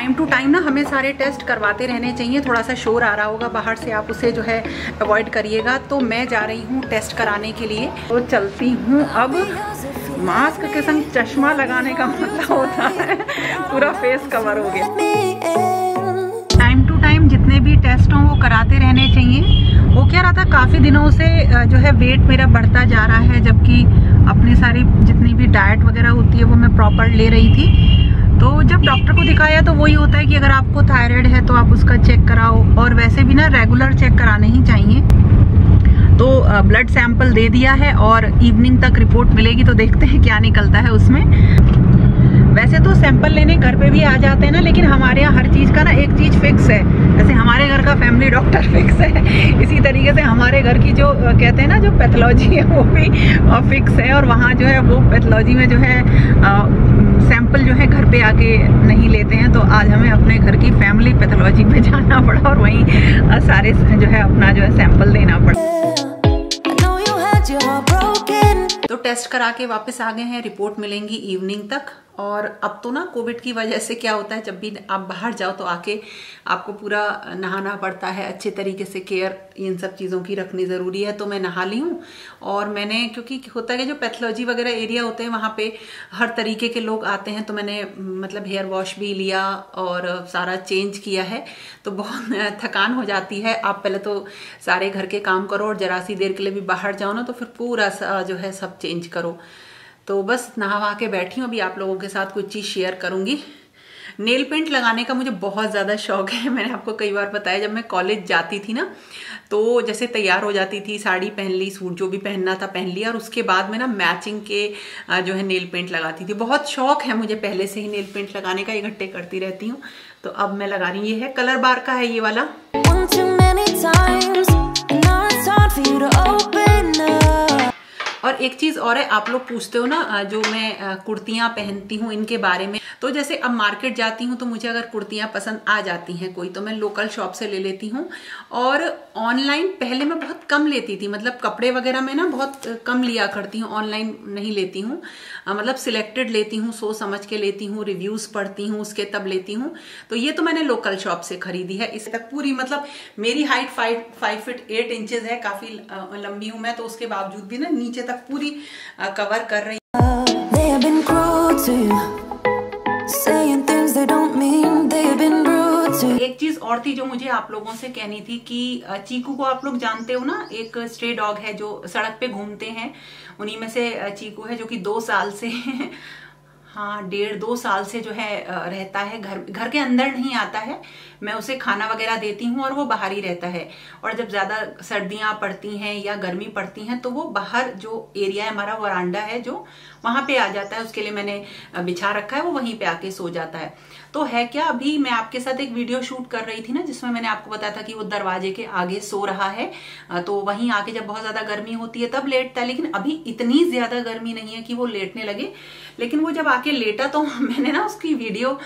Time to time ना हमें सारे टेस्ट करवाते रहने चाहिए। थोड़ा सा शोर आ रहा होगा बाहर से, आप उसे जो है अवॉइड करिएगा। तो मैं जा रही हूँ टेस्ट कराने के लिए, तो चलती हूँ। अब मास्क के संग चश्मा लगाने का मतलब होता है पूरा फेस कवर हो गया। टाइम टू टाइम जितने भी टेस्ट हों वो कराते रहने चाहिए। वो क्या रहा था, काफ़ी दिनों से जो है वेट मेरा बढ़ता जा रहा है, जबकि अपनी सारी जितनी भी डाइट वगैरह होती है वो मैं प्रॉपर ले रही थी। तो जब डॉक्टर को दिखाया तो वही होता है कि अगर आपको थायराइड है तो आप उसका चेक कराओ, और वैसे भी ना रेगुलर चेक कराने ही चाहिए। तो ब्लड सैंपल दे दिया है और इवनिंग तक रिपोर्ट मिलेगी, तो देखते हैं क्या निकलता है उसमें। वैसे तो सैंपल लेने घर पे भी आ जाते हैं ना, लेकिन हमारे यहाँ हर चीज़ का ना एक चीज़ फिक्स है। जैसे हमारे घर का फैमिली डॉक्टर फिक्स है, इसी तरीके से हमारे घर की जो कहते हैं ना जो पैथोलॉजी है वो भी फिक्स है। और वहाँ जो है वो पैथोलॉजी में जो है सैंपल जो है घर पे आके नहीं लेते हैं। तो आज हमें अपने घर की फैमिली पैथोलॉजी में जाना पड़ा और वहीं सारे जो है अपना जो है सैंपल देना पड़ा। तो टेस्ट करा के वापस आ गए हैं, रिपोर्ट मिलेंगी इवनिंग तक। और अब तो ना कोविड की वजह से क्या होता है, जब भी आप बाहर जाओ तो आके आपको पूरा नहाना पड़ता है, अच्छे तरीके से केयर इन सब चीज़ों की रखनी ज़रूरी है। तो मैं नहा ली हूँ, और मैंने क्योंकि होता है कि जो पैथोलॉजी वगैरह एरिया होते हैं वहाँ पे हर तरीके के लोग आते हैं, तो मैंने मतलब हेयर वॉश भी लिया और सारा चेंज किया है। तो बहुत थकान हो जाती है। आप पहले तो सारे घर के काम करो और जरा सी देर के लिए भी बाहर जाओ ना, तो फिर पूरा जो है सब चेंज करो। तो बस नहा के बैठी हूँ, अभी आप लोगों के साथ कुछ चीज़ शेयर करूँगी। नेल पेंट लगाने का मुझे बहुत ज़्यादा शौक है। मैंने आपको कई बार बताया, जब मैं कॉलेज जाती थी ना, तो जैसे तैयार हो जाती थी, साड़ी पहन ली, सूट जो भी पहनना था पहन लिया, और उसके बाद में ना मैचिंग के जो है नेल पेंट लगाती थी। बहुत शौक है मुझे पहले से ही नेल पेंट लगाने का, इकट्ठे करती रहती हूँ। तो अब मैं लगा रही हूँ, ये है कलर बार का है ये वाला। और एक चीज और है, आप लोग पूछते हो ना जो मैं कुर्तियां पहनती हूँ इनके बारे में। तो जैसे अब मार्केट जाती हूँ तो मुझे अगर कुर्तियां पसंद आ जाती हैं कोई, तो मैं लोकल शॉप से ले लेती हूँ। और ऑनलाइन पहले मैं बहुत कम लेती थी, मतलब कपड़े वगैरह में ना बहुत कम लिया करती हूँ, ऑनलाइन नहीं लेती हूँ। मतलब सिलेक्टेड लेती हूँ, सोच समझ के लेती हूँ, रिव्यूज पढ़ती हूँ उसके तब लेती हूँ। तो ये तो मैंने लोकल शॉप से खरीदी है। इससे तक पूरी मतलब मेरी हाइट 5 फीट 8 इंचेस है, काफी लंबी हूँ मैं, तो उसके बावजूद भी ना नीचे तक पूरी कवर कर रही। एक चीज और थी जो मुझे आप लोगों से कहनी थी कि चीकू को आप लोग जानते हो ना, एक स्ट्रे डॉग है जो सड़क पे घूमते हैं, उन्हीं में से चीकू है, जो कि 2 साल से हाँ 1.5-2 साल से जो है रहता है, घर के अंदर नहीं आता है। मैं उसे खाना वगैरह देती हूँ और वो बाहर ही रहता है। और जब ज्यादा सर्दियां पड़ती हैं या गर्मी पड़ती हैं तो वो बाहर जो एरिया है हमारा, वरांडा है जो, वहां पे आ जाता है। उसके लिए मैंने बिछा रखा है, वो वहीं पे आके सो जाता है। तो है क्या, अभी मैं आपके साथ एक वीडियो शूट कर रही थी ना, जिसमें मैंने आपको बताया था कि वो दरवाजे के आगे सो रहा है। तो वहीं आके जब बहुत ज्यादा गर्मी होती है तब लेटता है, लेकिन अभी इतनी ज्यादा गर्मी नहीं है कि वो लेटने लगे। लेकिन वो जब आके लेटा तो मैंने ना उसकी वीडियो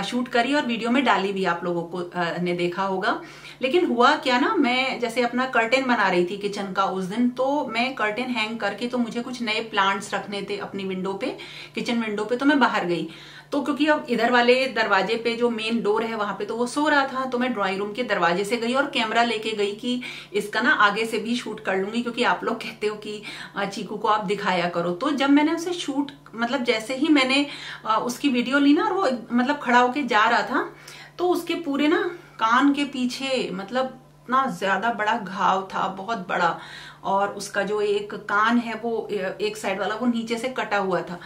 शूट करी और वीडियो में डाली भी, आप लोगों को ने देखा होगा। लेकिन हुआ क्या ना, मैं जैसे अपना कर्टेन बना रही थी किचन का उस दिन, तो मैं कर्टेन हैंग करके, तो मुझे कुछ नए प्लांट्स रखने थे अपनी विंडो पे, किचन विंडो पे। तो मैं बाहर गई, तो क्योंकि अब इधर वाले दरवाजे पे जो मेन डोर है वहां पे तो वो सो रहा था, तो मैं ड्राइंग रूम के दरवाजे से गई और कैमरा लेके गई कि इसका ना आगे से भी शूट कर लूंगी, क्योंकि आप लोग कहते हो कि चीकू को आप दिखाया करो। तो जब मैंने उसे शूट, मतलब जैसे ही मैंने उसकी वीडियो ली ना, और वो मतलब खड़ा होके जा रहा था, तो उसके पूरे ना कान के पीछे मतलब इतना ज्यादा बड़ा घाव था, बहुत बड़ा। और उसका जो एक कान है वो एक साइड वाला वो नीचे से कटा हुआ था।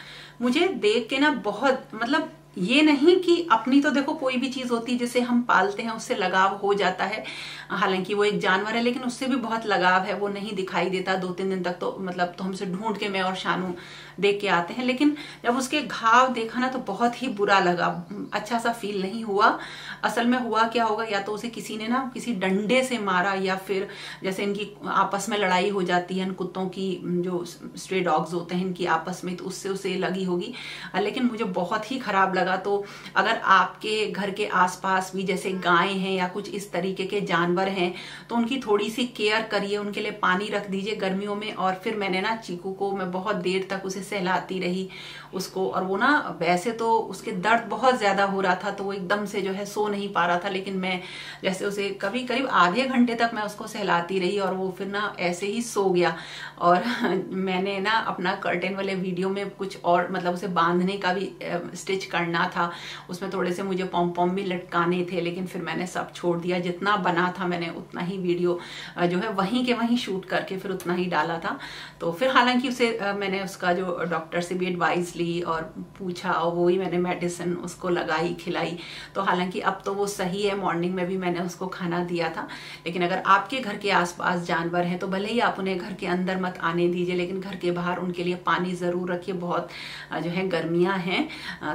मुझे देख के ना बहुत, मतलब ये नहीं कि अपनी तो देखो कोई भी चीज होती है जिसे हम पालते हैं उससे लगाव हो जाता है, हालांकि वो एक जानवर है, लेकिन उससे भी बहुत लगाव है। वो नहीं दिखाई देता 2-3 दिन तक, तो मतलब तो हमसे ढूंढ के मैं और शानू देख के आते हैं। लेकिन जब उसके घाव देखा ना तो बहुत ही बुरा लगा, अच्छा सा फील नहीं हुआ। असल में हुआ क्या होगा, या तो उसे किसी ने ना किसी डंडे से मारा, या फिर जैसे इनकी आपस में लड़ाई हो जाती है, इन कुत्तों की जो स्ट्रे डॉग्स होते हैं इनकी आपस में, तो उससे उसे लगी होगी। लेकिन मुझे बहुत ही खराब लगा। तो अगर आपके घर के आसपास भी जैसे गाय हैं या कुछ इस तरीके के जानवर हैं, तो उनकी थोड़ी सी केयर करिए, उनके लिए पानी रख दीजिए गर्मियों में। और फिर मैंने ना चीकू को मैं बहुत देर तक उसे सहलाती रही उसको। और वो ना वैसे तो उसके दर्द बहुत ज्यादा हो रहा था, तो वो एकदम से जो है सो नहीं पा रहा था, लेकिन मैं जैसे उसे करीब आधे घंटे तक मैं उसको सहलाती रही और वो फिर ना ऐसे ही सो गया। और मैंने ना अपना कर्टेन वाले वीडियो में कुछ और मतलब उसे बांधने का भी स्टिच करना था, उसमें थोड़े से मुझे पॉम पॉम भी लटकाने थे, लेकिन फिर मैंने सब छोड़ दिया। जितना बना था मैंने उतना ही वीडियो जो है वहीं के वहीं शूट करके फिर उतना ही डाला था। तो फिर हालांकि उसे मैंने उसका जो डॉक्टर से भी एडवाइस ली और पूछा, और वो ही मैंने मेडिसिन उसको लगाई खिलाई। तो हालांकि अब तो वो सही है, मॉर्निंग में भी मैंने उसको खाना दिया था। लेकिन अगर आपके घर के आसपास जानवर हैं तो भले ही आप उन्हें घर के अंदर मत आने दीजिए, लेकिन घर के बाहर उनके लिए पानी जरूर रखिए, बहुत जो है गर्मियां हैं।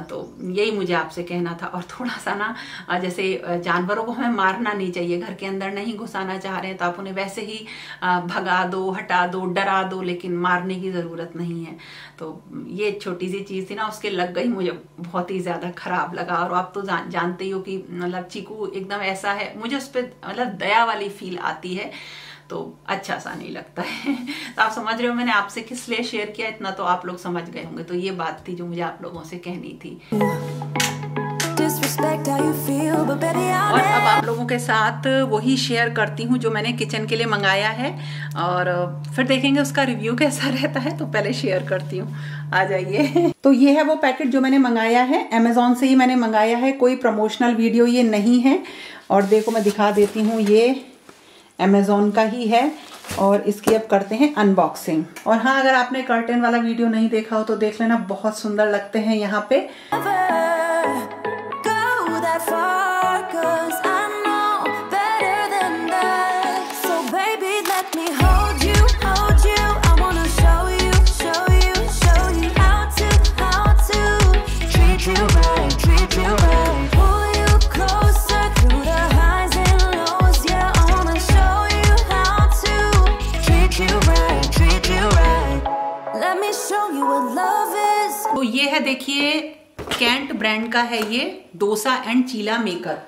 तो यही मुझे आपसे कहना था। और थोड़ा सा ना जैसे जानवरों को हमें मारना नहीं चाहिए, घर के अंदर नहीं घुसाना चाह रहे हैं तो आप उन्हें वैसे ही भगा दो, हटा दो, डरा दो, लेकिन मारने की जरूरत नहीं है। तो ये छोटी सी चीज थी ना, उसके लग गई, मुझे बहुत ही ज्यादा खराब लगा। और आप तो जानते ही हो कि मतलब चीकू एकदम ऐसा है, मुझे उस पर मतलब दया वाली फील आती है, तो अच्छा सा नहीं लगता है। तो आप समझ रहे हो मैंने आपसे किस लिए शेयर किया, इतना तो आप लोग समझ गए होंगे। तो ये बात थी जो मुझे आप लोगों से कहनी थी। और अब आप लोगों के साथ वही शेयर करती हूँ जो मैंने किचन के लिए मंगाया है, और फिर देखेंगे उसका रिव्यू कैसा रहता है। तो पहले शेयर करती हूँ, आ जाइए। तो ये है वो पैकेट जो मैंने मंगाया है, अमेजोन से ही मैंने मंगाया है, कोई प्रमोशनल वीडियो ये नहीं है। और देखो मैं दिखा देती हूँ, ये अमेजोन का ही है। और इसकी अब करते हैं अनबॉक्सिंग। और हाँ, अगर आपने कर्टेन वाला वीडियो नहीं देखा हो तो देख लेना, बहुत सुंदर लगते हैं यहाँ पे। तो ये है, देखिए कैंट ब्रांड का है ये डोसा एंड चीला मेकर।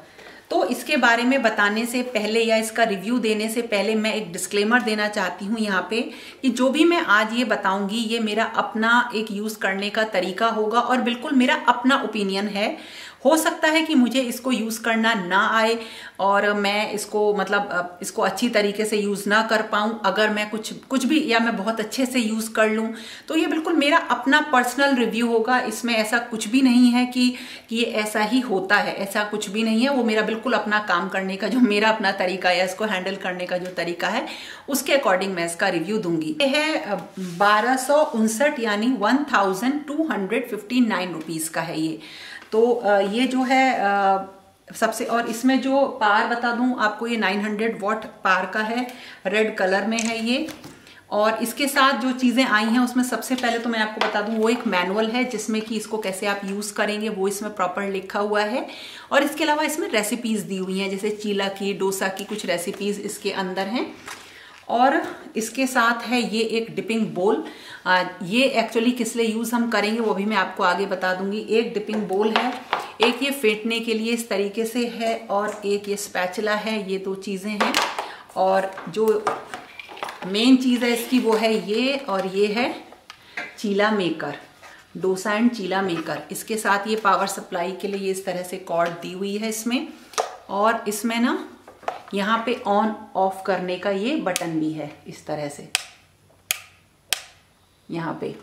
तो इसके बारे में बताने से पहले या इसका रिव्यू देने से पहले मैं एक डिस्क्लेमर देना चाहती हूँ यहाँ पे, कि जो भी मैं आज ये बताऊंगी ये मेरा अपना एक यूज करने का तरीका होगा और बिल्कुल मेरा अपना ओपिनियन है। हो सकता है कि मुझे इसको यूज करना ना आए और मैं इसको मतलब इसको अच्छी तरीके से यूज ना कर पाऊं। अगर मैं कुछ भी या मैं बहुत अच्छे से यूज कर लूं तो ये बिल्कुल मेरा अपना पर्सनल रिव्यू होगा। इसमें ऐसा कुछ भी नहीं है कि ये ऐसा ही होता है, ऐसा कुछ भी नहीं है। वो मेरा बिल्कुल अपना काम करने का जो मेरा अपना तरीका है, इसको हैंडल करने का जो तरीका है, उसके अकॉर्डिंग मैं इसका रिव्यू दूंगी। ये है 1259 यानी 1259 रुपीज का है ये। तो ये जो है सबसे, और इसमें जो पावर बता दूं आपको, ये 900 वॉट पावर का है, रेड कलर में है ये। और इसके साथ जो चीजें आई हैं उसमें सबसे पहले तो मैं आपको बता दूं वो एक मैनुअल है जिसमें कि इसको कैसे आप यूज करेंगे वो इसमें प्रॉपर लिखा हुआ है। और इसके अलावा इसमें रेसिपीज दी हुई हैं, जैसे चीला की, डोसा की कुछ रेसिपीज इसके अंदर हैं। और इसके साथ है ये एक डिपिंग बोल। ये एक्चुअली किस लिए यूज हम करेंगे वो भी मैं आपको आगे बता दूंगी। एक डिपिंग बोल है, एक ये फेंटने के लिए इस तरीके से है, और एक ये स्पैचुला है। ये दो चीजें हैं। और जो मेन चीज है इसकी वो है ये, और ये है cheela maker, dosa and cheela maker. इसके साथ ये पावर सप्लाई के लिए ये इस तरह से कॉर्ड दी हुई है इसमें। और इसमें ना यहाँ पे ऑन ऑफ करने का ये बटन भी है इस तरह से यहाँ पे।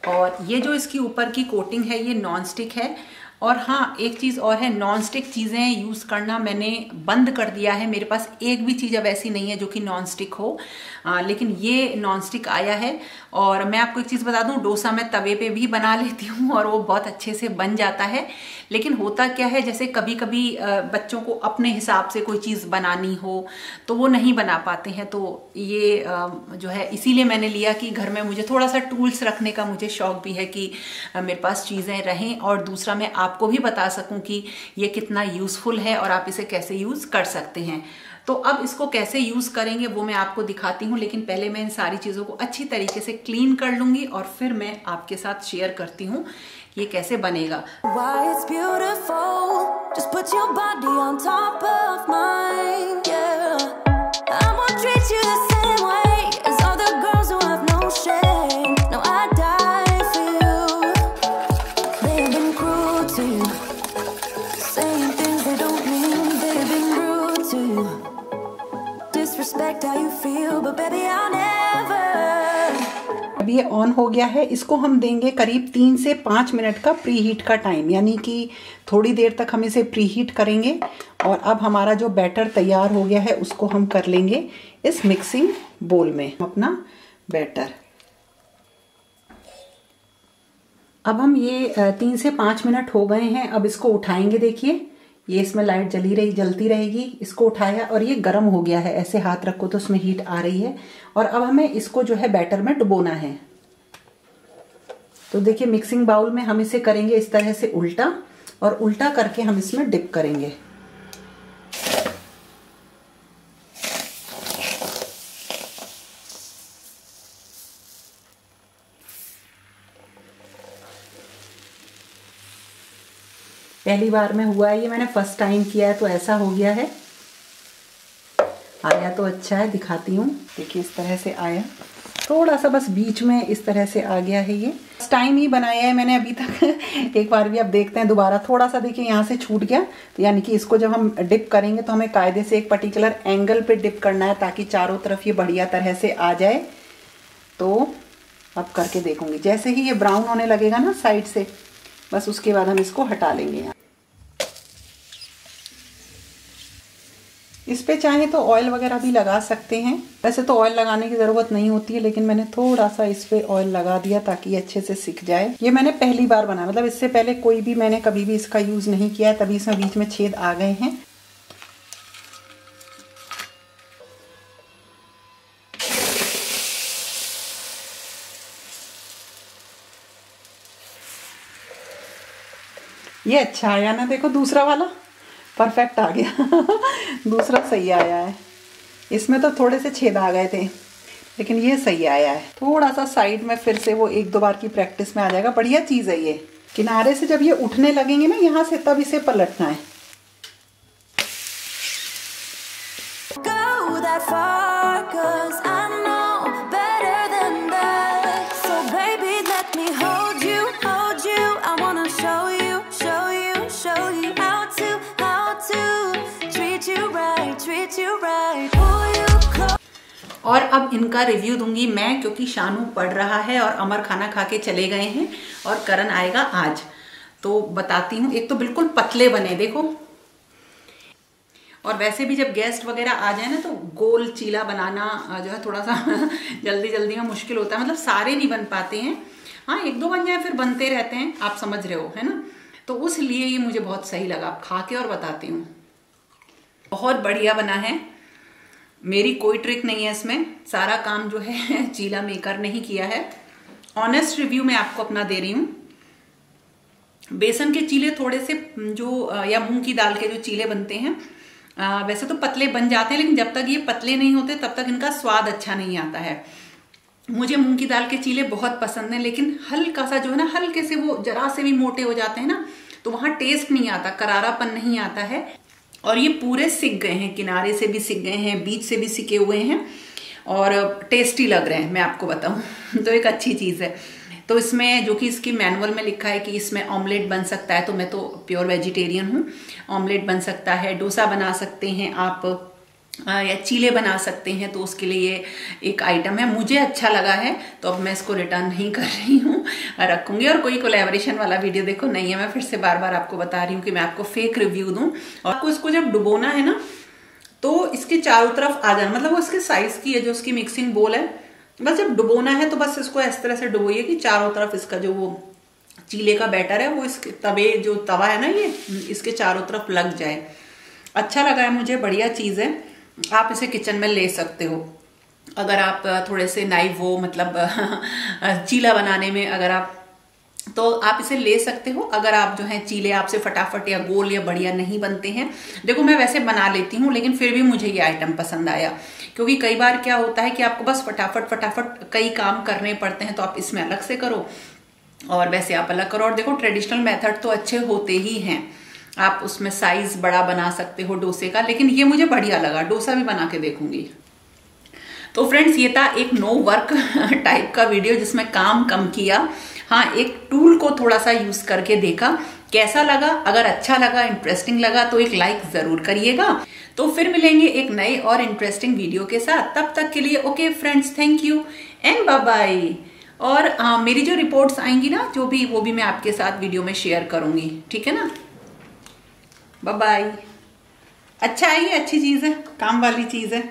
और ये जो इसकी ऊपर की कोटिंग है ये नॉन स्टिक है। और हाँ, एक चीज़ और है, नॉन स्टिक चीज़ें यूज़ करना मैंने बंद कर दिया है। मेरे पास एक भी चीज़ अब ऐसी नहीं है जो कि नॉन स्टिक हो, लेकिन ये नॉन स्टिक आया है। और मैं आपको एक चीज़ बता दूं, डोसा मैं तवे पे भी बना लेती हूँ और वो बहुत अच्छे से बन जाता है। लेकिन होता क्या है, जैसे कभी कभी बच्चों को अपने हिसाब से कोई चीज़ बनानी हो तो वो नहीं बना पाते हैं। तो ये जो है इसीलिए मैंने लिया कि घर में मुझे थोड़ा सा टूल्स रखने का मुझे शौक भी है कि मेरे पास चीज़ें रहें, और दूसरा मैं आपको भी बता सकूं कि ये कितना यूजफुल है और आप इसे कैसे यूज कर सकते हैं। तो अब इसको कैसे यूज करेंगे वो मैं आपको दिखाती हूँ, लेकिन पहले मैं इन सारी चीजों को अच्छी तरीके से क्लीन कर लूंगी और फिर मैं आपके साथ शेयर करती हूँ ये कैसे बनेगा। you, but baby I'll never. अब ये ऑन हो गया है, इसको हम देंगे करीब 3 से 5 मिनट का प्री हीट का टाइम, यानी कि थोड़ी देर तक हम इसे प्री हीट करेंगे। और अब हमारा जो बैटर तैयार हो गया है उसको हम कर लेंगे इस मिक्सिंग बोल में अपना बैटर। अब हम ये 3 से 5 मिनट हो गए हैं, अब इसको उठाएंगे। देखिए ये इसमें लाइट जलती रहेगी। इसको उठाया और ये गर्म हो गया है, ऐसे हाथ रखो तो उसमें हीट आ रही है। और अब हमें इसको जो है बैटर में डुबोना है। तो देखिए मिक्सिंग बाउल में हम इसे करेंगे इस तरह से उल्टा, और उल्टा करके हम इसमें डिप करेंगे। पहली बार में हुआ है ये, मैंने फर्स्ट टाइम किया है तो ऐसा हो गया है। आया तो अच्छा है, दिखाती हूँ। देखिए इस तरह से आया, थोड़ा सा बस बीच में इस तरह से आ गया है। ये फर्स्ट टाइम ही बनाया है मैंने अभी तक एक बार भी। अब देखते हैं दोबारा, थोड़ा सा देखिए यहाँ से छूट गया। तो यानी कि इसको जब हम डिप करेंगे तो हमें कायदे से एक पर्टिकुलर एंगल पे डिप करना है ताकि चारों तरफ ये बढ़िया तरह से आ जाए। तो अब करके देखूंगी, जैसे ही ये ब्राउन होने लगेगा ना साइड से, बस उसके बाद हम इसको हटा लेंगे। यहाँ इस पे चाहे तो ऑयल वगैरह भी लगा सकते हैं। वैसे तो ऑयल लगाने की ज़रूरत नहीं होती है, लेकिन मैंने थोड़ा सा इस पे ऑयल लगा दिया ताकि ये अच्छे से सिक जाए। ये मैंने पहली बार बनाया, मतलब इससे पहले कोई भी मैंने कभी भी इसका यूज़ नहीं किया है, तभी इसमें बीच में छेद आ गए हैं। ये अच्छा आया ना, देखो दूसरा वाला परफेक्ट आ गया दूसरा सही आया है। इसमें तो थोड़े से छेद आ गए थे, लेकिन ये सही आया है। थोड़ा सा साइड में फिर से वो 1-2 बार की प्रैक्टिस में आ जाएगा। बढ़िया चीज़ है ये। किनारे से जब ये उठने लगेंगे ना यहाँ से, तब इसे पलटना है। Go that far, 'cause I know better than that. So baby, let me hold you, hold you. I wanna show you, show you, show you how to treat you right, treat you right. Pull you close. और अब इनका review दूंगी मैं, क्योंकि शानू पढ़ रहा है और अमर खाना खा के चले गए हैं और करण आएगा आज। तो बताती हूँ। एक तो बिल्कुल पतले बने, देखो। और वैसे भी जब गेस्ट वगैरह आ जाए ना, तो गोल चीला बनाना जो है थोड़ा सा जल्दी में मुश्किल होता है। मतलब सारे नहीं बन पाते हैं, हाँ 1-2 बन जाए, फिर बनते रहते हैं, आप समझ रहे हो, है ना। तो उस लिए ये मुझे बहुत सही लगा। आप खा के और बताती हूँ। बहुत बढ़िया बना है। मेरी कोई ट्रिक नहीं है इसमें, सारा काम जो है चीला मेकर ने ही किया है। ऑनेस्ट रिव्यू मैं आपको अपना दे रही हूँ। बेसन के चीले थोड़े से जो या मूंग की दाल के जो चीले बनते हैं, वैसे तो पतले बन जाते हैं, लेकिन जब तक ये पतले नहीं होते तब तक इनका स्वाद अच्छा नहीं आता है। मुझे मूंग की दाल के चीले बहुत पसंद हैं, लेकिन हल्का सा जो है ना, हल्के से वो जरा से भी मोटे हो जाते हैं ना, तो वहाँ टेस्ट नहीं आता, करारापन नहीं आता है। और ये पूरे सिक गए हैं, किनारे से भी सिक गए हैं, बीच से भी सिके हुए हैं और टेस्टी लग रहे हैं, मैं आपको बताऊं तो एक अच्छी चीज़ है। तो इसमें जो कि इसकी मैनुअल में लिखा है कि इसमें ऑमलेट बन सकता है, तो मैं तो प्योर वेजिटेरियन हूँ। ऑमलेट बन सकता है, डोसा बना सकते हैं आप, या चीले बना सकते हैं। तो उसके लिए एक आइटम है, मुझे अच्छा लगा है, तो अब मैं इसको रिटर्न नहीं कर रही हूँ, रखूंगी। और कोई कोलैबोरेशन वाला वीडियो देखो नहीं है, मैं फिर से बार बार आपको बता रही हूँ कि मैं आपको फेक रिव्यू दूँ। और आपको इसको जब डुबोना है ना, तो इसके चारों तरफ आ जाना, मतलब वो इसके साइज की है जो उसकी मिक्सिंग बोल है। बस जब डुबोना है तो बस इसको इस तरह से डुबोइए कि चारों तरफ इसका जो वो चीले का बैटर है वो इसके तवा है ना, ये इसके चारों तरफ लग जाए। अच्छा लगा है मुझे, बढ़िया चीज़ है। आप इसे किचन में ले सकते हो अगर आप थोड़े से नाइव हो, मतलब चीला बनाने में अगर आप, तो आप इसे ले सकते हो। अगर आप जो है चीले आपसे फटाफट या गोल या बढ़िया नहीं बनते हैं, देखो मैं वैसे बना लेती हूँ, लेकिन फिर भी मुझे ये आइटम पसंद आया, क्योंकि कई बार क्या होता है कि आपको बस फटाफट कई काम करने पड़ते हैं, तो आप इसमें अलग से करो और वैसे आप अलग करो। और देखो ट्रेडिशनल मेथड तो अच्छे होते ही हैं, आप उसमें साइज बड़ा बना सकते हो डोसे का, लेकिन ये मुझे बढ़िया लगा। डोसा भी बना के देखूंगी। तो फ्रेंड्स, ये था एक नो वर्क टाइप का वीडियो जिसमें काम कम किया। हाँ, एक टूल को थोड़ा सा यूज करके देखा कैसा लगा? अगर अच्छा लगा, इंटरेस्टिंग लगा तो एक लाइक जरूर करिएगा। तो फिर मिलेंगे एक नए और इंटरेस्टिंग वीडियो के साथ। तब तक के लिए okay friends, thank you and bye bye. और मेरी जो रिपोर्ट्स आएंगी ना, जो भी, वो भी मैं आपके साथ वीडियो में शेयर करूंगी, ठीक है ना। Bye bye. अच्छा है, ये अच्छी चीज है, काम वाली चीज है।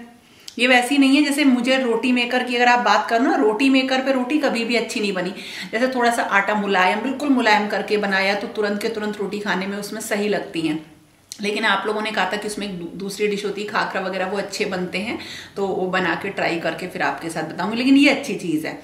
ये वैसी नहीं है जैसे मुझे रोटी मेकर की अगर आप बात करो ना, रोटी मेकर पे रोटी कभी भी अच्छी नहीं बनी। जैसे थोड़ा सा आटा मुलायम, बिल्कुल मुलायम करके बनाया तो तुरंत के तुरंत रोटी खाने में उसमें सही लगती है। लेकिन आप लोगों ने कहा था कि उसमें एक दूसरी डिश होती है खाखरा वगैरह, वो अच्छे बनते हैं, तो वो बना के ट्राई करके फिर आपके साथ बताऊंगी। लेकिन ये अच्छी चीज है।